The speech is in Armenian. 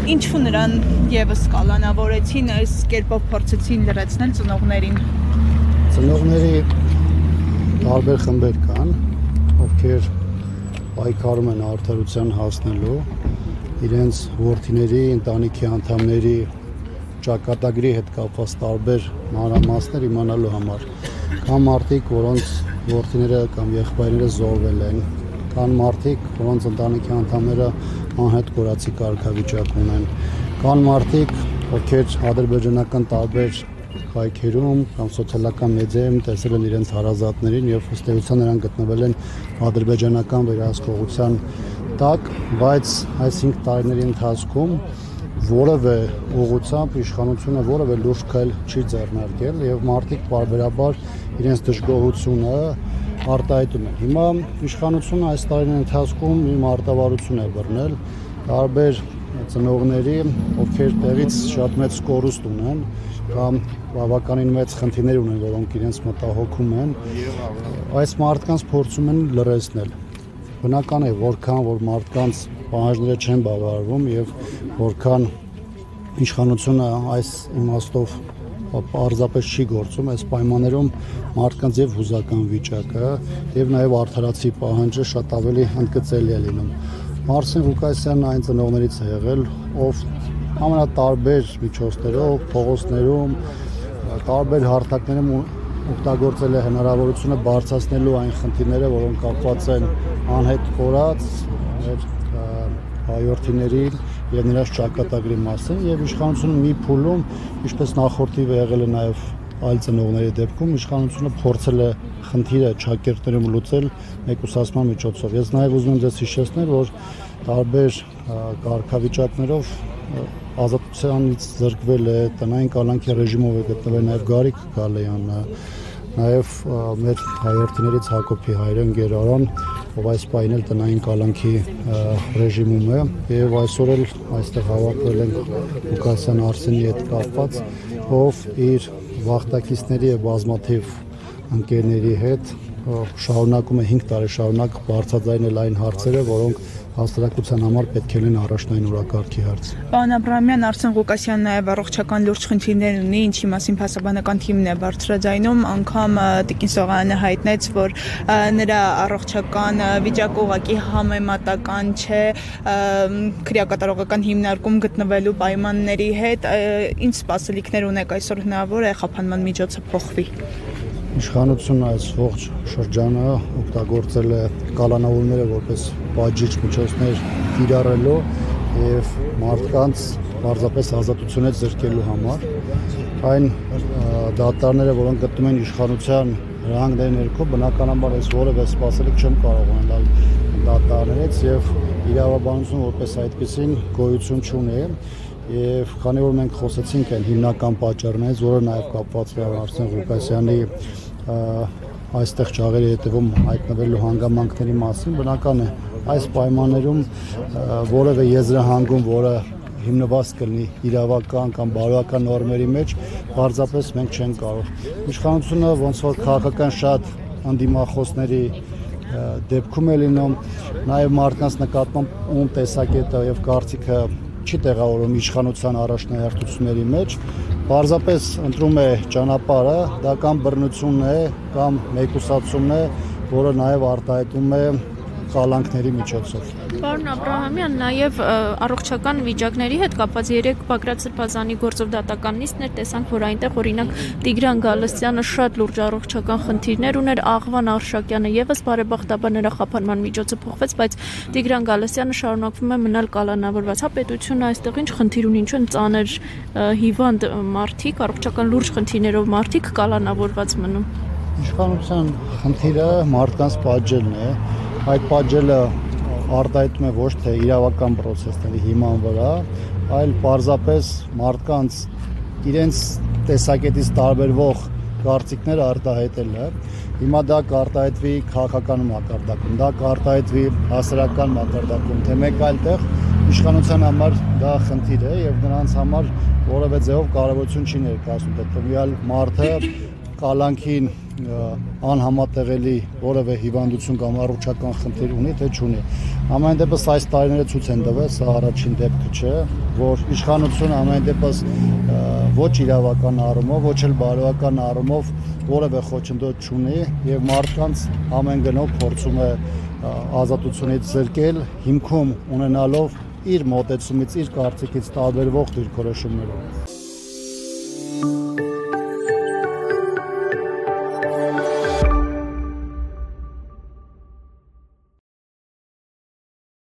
Ինչու նրան եւս կալանավորեցին, այս կերպով փորձեցին լրացնել ծնողներին։ Ծնողների տարբեր խմբեր կան, ովքեր պայքարում են արդարության հասնելու իրենց որդիների, ընտանիքի անդամների ճակատագրի հետ կապված տարբեր մանրամասներ իմանալու համար։ Կան մարդիկ, որոնց որդիները կամ եղբայրները զոհվել են, կան մարդիկ, որոնց ընտանիքի անդամները անհետ կորացի կարգավիճակ ունեն, կան մարդիկ, ովքեր ադրբեջանական տարբեր հայքերում կամ սոցիալական մեդիայում տեսել են իրենց հարազատներին եւ ըստ էության նրանք գտնվել են ադրբեջանական վերահսկողության տակ, բայց այս 5 տարիների ընթացքում որևէ ուղղությամբ իշխանությունը որևէ լուրջ քայլ չի ձեռնարկել եւ մարդիկ բարբերաբար իրենց դժգոհությունը արտահայտում են։ Հիմա իշխանությունը այս տարիների ընթացքում մի մարտավարություն է բռնել տարբեր ծնողների, ովքեր տեղից շատ մեծ կորուստ ունեն կամ բավականին մեծ խնդիրներ ունեն, որոնք իրենց մտահոգում են, այս մարդկանց փորձում են լրացնել։ Բնական է, որքան որ մարդկանց պահանջները չեն բավարարվում եւ որքան իշխանությունը այս իմաստով պարզապես չի գործում, այս պայմաններում մարդկանց եւ հուզական վիճակը եւ նաեւ արդարացի պահանջը շատ ավելի ընդգծելի է լինում։ Արսեն Ղուկասյանն այն ծնողներից է եղել, ով ամենատարբեր միջոցներով, փողոցներում, տարբեր հարթակներում օգտագործել է հնարավորությունը բարձրացնելու այն խնդիրները, որոնք կապված են անհետ կորած հայորդիների եւ նրանց ճակատագրի մասին եւ իշխանությունը մի փուլում, ինչպես նախորդիվ եղել է նաեւ այլ ծնողների դեպքում, իշխանությունը փորձել է խնդիրը ճակերտներում լուծել մեկուսացման միջոցով։ Ես նաեւ ուզում եմ ձեզ հիշեցնել, որ տարբեր կարգավիճակներով ազատությանից զրկվել է, տնային կալանքի ռեժիմով է գտնվել նաեւ Գարիկ Գալեյանը, նաեւ մեր հայորդիներից Հակոբի հայրեն Գերարան, ով այս պահին էլ տնային կալանքի ռեժիմում է եւ այսօր էլ այստեղ հավաքվել են Ղուկասյան Արսենի հետ կապված, ով իր վախտակիցների եւ բազմաթիվ ընկերների հետ շարունակում է 5 տարի շարունակ բարձրաձայնել այն հարցերը, որոնք հասարակության համար պետք է լինեն առաջնային օրակարգի հարց։ Պարոն Աբրահամյան, Արսեն Ղուկասյանն նաև առողջական լուրջ խնդիրներ ունի, ինչի մասին փաստաբանական թիմն է բարձրաձայնում, անգամ Տիկին Սողոյանը հայտնեց, որ նրա առողջական վիճակը ուղղակի համեմատական չէ քրեակատարողական հիմնարկում գտնվելու պայմանների հետ, ինչ սպասելիքներ ունեք այսօր հնարավոր է խափանման միջոցը փոխվի։ Իշխանությունը այս ողջ շրջանը օգտագործել է կալանավորները որպես բաժիջ միջոցներ կիրառելու եւ մարդկանց պարզապես ազատությունից զրկելու համար։ Այն դատարանները, որոնք գտնում են իշխանության հրահանգների ներքո, բնականաբար այս որևէ սպասելիք չեմ կարող ունենալ դատարաններից եւ իրավաբանությունը որպես այդպեսին գոյություն չունի։ Եվ քանի որ մենք խոսեցինք այն հիմնական պատճառներից, որը նաև կապված է Արսեն Ղուկասյանի այստեղ ճաղերի հետևում հայտնվելու հանգամանքների մասին, բնական է այս պայմաններում որևէ եզրահանգում, որը հիմնված կլինի իրավական կամ բարոյական նորմերի մեջ, պարզապես մենք չենք կարող։ Իշխանությունը ոնց որ քաղաքական շատ անդիմախոսների դեպքում է լինում, նաև մարդկանց նկատմամբ ում տեսակետը եւ կարծիքը չի տեղավորում իշխանության առաջնահերթությունների մեջ, պարզապես ընտրում է ճանապարհը, դա կամ բռնությունն է, կամ մեկուսացումն է, որը նաև արտահայտում է կալանքների միջոցով։ Պարոն Աբրահամյան, նաև առողջական վիճակների հետ կապված երեք Բագրատ Սրբազանի գործով դատական նիստներ տեսանք, որ այնտեղ օրինակ Տիգրան Գալստյանը շատ լուրջ առողջական խնդիրներ ուներ, Աղվան Արշակյանը եւս բարեբախտաբար նրա խափանման միջոցը փոխվեց, բայց Տիգրան Գալստյանը շարունակվում է մնալ կալանավորված։ Հա պետությունը այստեղ ինչ խնդիր ունի, ինչու են ծանր հիվանդ մարդիկ, առողջական լուրջ խնդիրներով մարդիկ կալանավորված մնում։ Իշխանության խնդիրը մարդկանց պատժելն է, այդ պատժելը արտահայտում է ոչ թե իրավական process-ների հիման վրա, այլ պարզապես մարդկանց իրենց տեսակետից տարբերվող կարծիքները արտահայտելը։ Հիմա դա կարտահայտվի քաղաքական մակարդակում, դա կարտահայտվի հասարակական մակարդակում, թե մեկ այլ տեղ իշխանության համար դա խնդիր է եւ նրանց համար որևէ ձևով կարևորություն չի ներկայացնում, թե տվյալ մարդը կալանքին անհամատեղելի որևէ հիվանդություն կամ առողջական խնդիր ունի, թե չունի։ Ամեն դեպս այս տարիները ցույց են տվել, սա առաջին դեպքը չէ, որ իշխանությունը ամեն դեպս ոչ իրավական առումով, ոչ էլ բարոյական առումով որևէ խոչընդոտ չունի եւ մարդկանց ամեն գնով փորձում է ազատությունից զրկել, հիմքում ունենալով իր մոտեցումից, իր կարծիքից տարբերվող դիրքորոշումներով։